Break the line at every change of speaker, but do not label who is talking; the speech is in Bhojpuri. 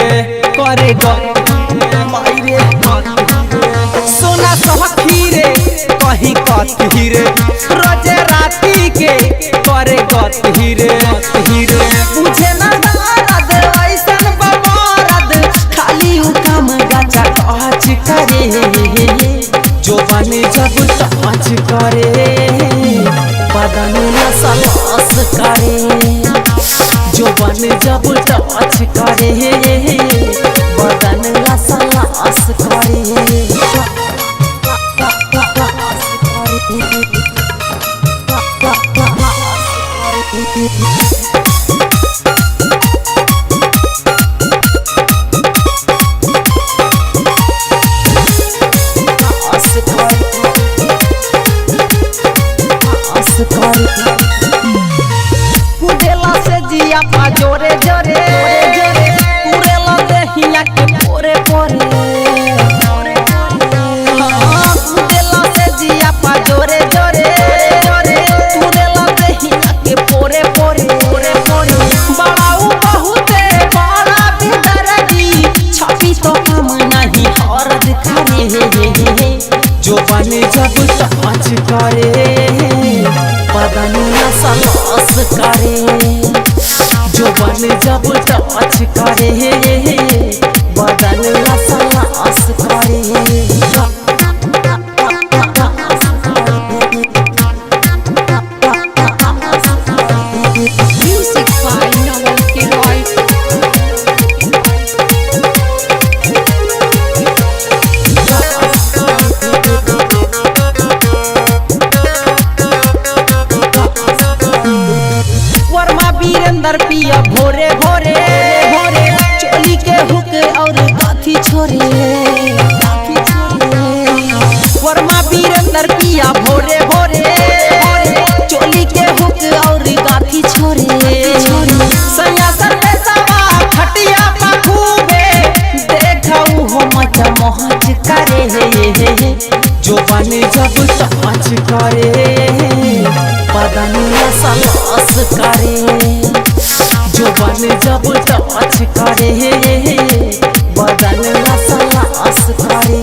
रे करे मायरे सोना सखी रे कहीं कथी रे रोजे राती के करे गथी रे बुझे ना दर्द ऐसन बमरद खाली उ काम गाचा काच करे जो बने जब ताज करे बदन लसलस करे जो बने जब ताज करे बदन लसलस करे कुदेला से जिया पा जोरे जोरे कुरेला देहिया के पोरे पोरे कुदेला से जिया पा जोरे जोरे कुरेला देहिया के पोरे पोरे बड़ाऊ बहुते बड़ा बिदरगी छपी तो हम नहीं हरद करे जो बने जब ताज करे बदन लसलस करे जो बने जब ताज करे बदन लसलस करे
Music by Noel Kiroy.
Verma Virendra पिया भोरे भोरे चोली के हुक और गाथी छोरे वर्मा वीरेंद्र पिया भोरे भोरे चोली के हुक और गाथी छोरे सैया सते सवा खटिया खूबे देखऊ हो मत मोहज करे जो बने जब ताज करे बदन लसलस करे जो बने जब ताज करे बदन लसलस करे